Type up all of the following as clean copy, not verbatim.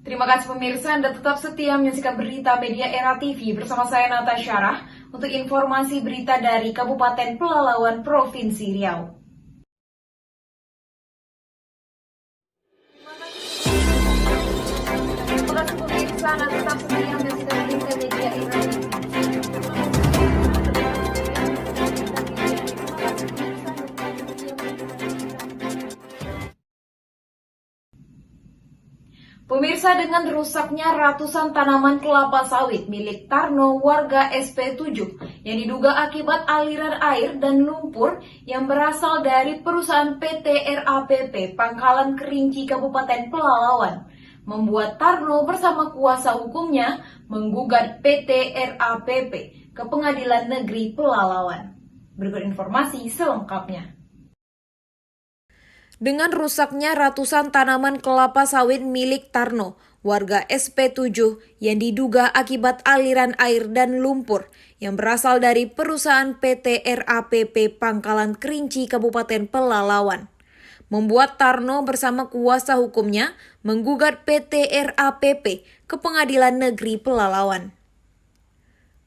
Terima kasih pemirsa, Anda tetap setia menyaksikan berita media Era TV bersama saya Natasha Rah untuk informasi berita dari Kabupaten Pelalawan, Provinsi Riau. Terima kasih pemirsa, Anda tetap setia menyaksikan berita media Era TV. Pemirsa, dengan rusaknya ratusan tanaman kelapa sawit milik Tarno warga SP7 yang diduga akibat aliran air dan lumpur yang berasal dari perusahaan PT RAPP Pangkalan Kerinci Kabupaten Pelalawan, membuat Tarno bersama kuasa hukumnya menggugat PT RAPP ke Pengadilan Negeri Pelalawan. Berikut informasi selengkapnya. Dengan rusaknya ratusan tanaman kelapa sawit milik Tarno, warga SP7 yang diduga akibat aliran air dan lumpur yang berasal dari perusahaan PT RAPP Pangkalan Kerinci Kabupaten Pelalawan, membuat Tarno bersama kuasa hukumnya menggugat PT RAPP ke Pengadilan Negeri Pelalawan.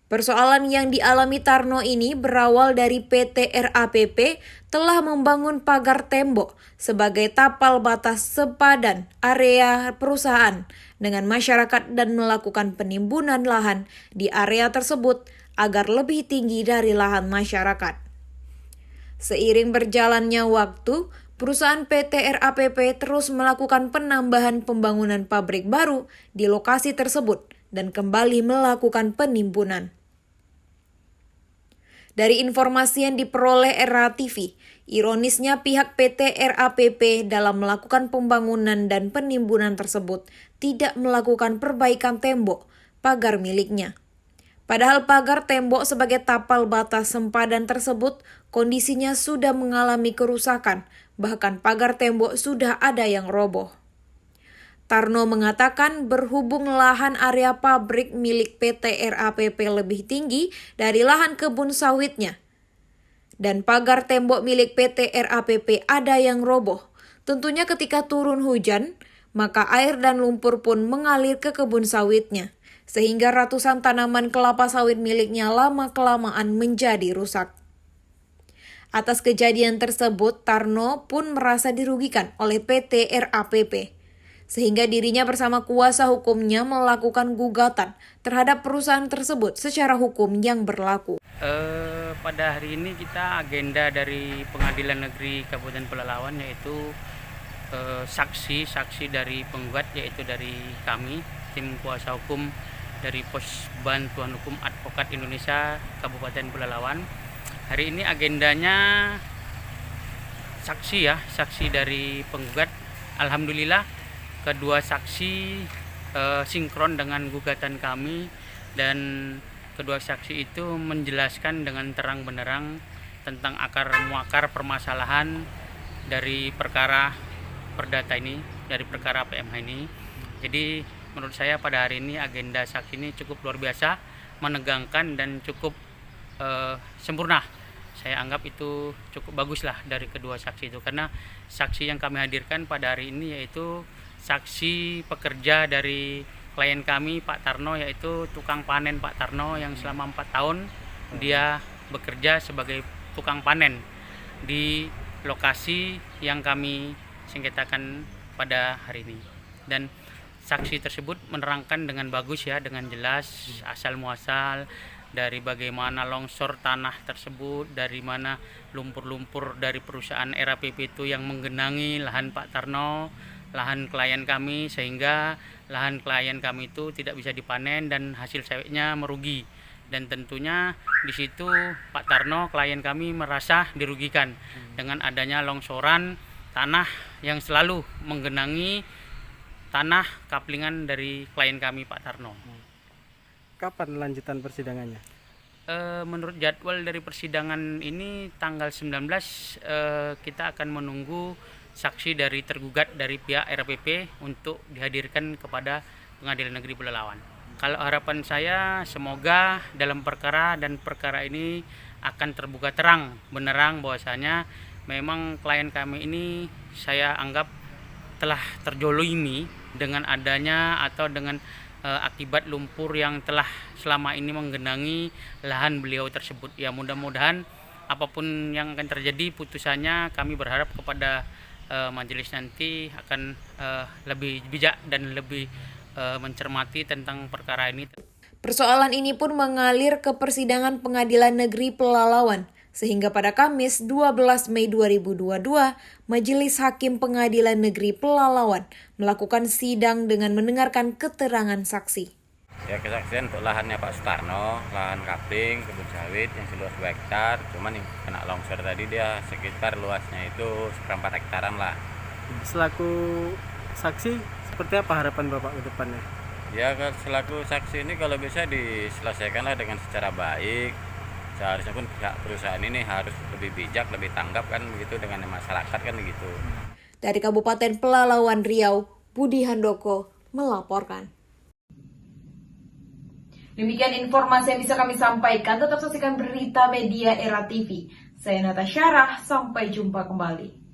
Persoalan yang dialami Tarno ini berawal dari PT RAPP telah membangun pagar tembok sebagai tapal batas sepadan area perusahaan dengan masyarakat dan melakukan penimbunan lahan di area tersebut agar lebih tinggi dari lahan masyarakat. Seiring berjalannya waktu, perusahaan PT RAPP terus melakukan penambahan pembangunan pabrik baru di lokasi tersebut dan kembali melakukan penimbunan. Dari informasi yang diperoleh Era TV, ironisnya pihak PT RAPP dalam melakukan pembangunan dan penimbunan tersebut tidak melakukan perbaikan tembok pagar miliknya. Padahal pagar tembok sebagai tapal batas sempadan tersebut kondisinya sudah mengalami kerusakan, bahkan pagar tembok sudah ada yang roboh. Tarno mengatakan berhubung lahan area pabrik milik PT RAPP lebih tinggi dari lahan kebun sawitnya, dan pagar tembok milik PT RAPP ada yang roboh. Tentunya ketika turun hujan, maka air dan lumpur pun mengalir ke kebun sawitnya, sehingga ratusan tanaman kelapa sawit miliknya lama-kelamaan menjadi rusak. Atas kejadian tersebut, Tarno pun merasa dirugikan oleh PT RAPP, sehingga dirinya bersama kuasa hukumnya melakukan gugatan terhadap perusahaan tersebut secara hukum yang berlaku. Pada hari ini kita agenda dari Pengadilan Negeri Kabupaten Pelalawan yaitu saksi dari penggugat, yaitu dari kami tim kuasa hukum dari Pos Bantuan Hukum Advokat Indonesia Kabupaten Pelalawan. Hari ini agendanya saksi dari penggugat. Alhamdulillah kedua saksi sinkron dengan gugatan kami, dan kedua saksi itu menjelaskan dengan terang benderang tentang akar muakar permasalahan dari perkara perdata ini, dari perkara PMH ini. Jadi menurut saya pada hari ini agenda saksi ini cukup luar biasa, menegangkan dan cukup sempurna. Saya anggap itu cukup bagus lah dari kedua saksi itu, karena saksi yang kami hadirkan pada hari ini yaitu saksi pekerja dari klien kami Pak Tarno, yaitu tukang panen Pak Tarno yang selama 4 tahun dia bekerja sebagai tukang panen di lokasi yang kami sengketakan pada hari ini. Dan saksi tersebut menerangkan dengan bagus ya, dengan jelas asal muasal dari bagaimana longsor tanah tersebut, dari mana lumpur-lumpur dari perusahaan RAPP itu yang menggenangi lahan Pak Tarno, lahan klien kami, sehingga lahan klien kami itu tidak bisa dipanen dan hasil sawitnya merugi. Dan tentunya di situ Pak Tarno, klien kami, merasa dirugikan dengan adanya longsoran tanah yang selalu menggenangi tanah kaplingan dari klien kami Pak Tarno. Kapan lanjutan persidangannya? Menurut jadwal dari persidangan ini tanggal 19 kita akan menunggu saksi dari tergugat dari pihak RAPP untuk dihadirkan kepada Pengadilan Negeri Pelalawan. Kalau harapan saya semoga dalam perkara ini akan terbuka terang benderang bahwasanya memang klien kami ini saya anggap telah terjolimi dengan adanya atau dengan akibat lumpur yang telah selama ini menggenangi lahan beliau tersebut. Ya, mudah-mudahan apapun yang akan terjadi putusannya, kami berharap kepada majelis nanti akan lebih bijak dan lebih mencermati tentang perkara ini. Persoalan ini pun mengalir ke persidangan Pengadilan Negeri Pelalawan, sehingga pada Kamis 12 Mei 2022, Majelis Hakim Pengadilan Negeri Pelalawan melakukan sidang dengan mendengarkan keterangan saksi. Ya, kesaksian untuk lahannya Pak Sutarno, lahan kapling, kebun sawit yang seluas 2 hektar, cuman yang kena longsor tadi dia sekitar luasnya itu 1/4 hektaran lah. Selaku saksi, seperti apa harapan Bapak ke depannya? Ya, selaku saksi ini kalau bisa diselesaikanlah dengan secara baik. Seharusnya pun pihak perusahaan ini harus lebih bijak, lebih tanggap kan begitu dengan masyarakat kan begitu. Dari Kabupaten Pelalawan Riau, Budi Handoko melaporkan. Demikian informasi yang bisa kami sampaikan. Tetap saksikan berita media Era TV. Saya Natasha Syarah, sampai jumpa kembali.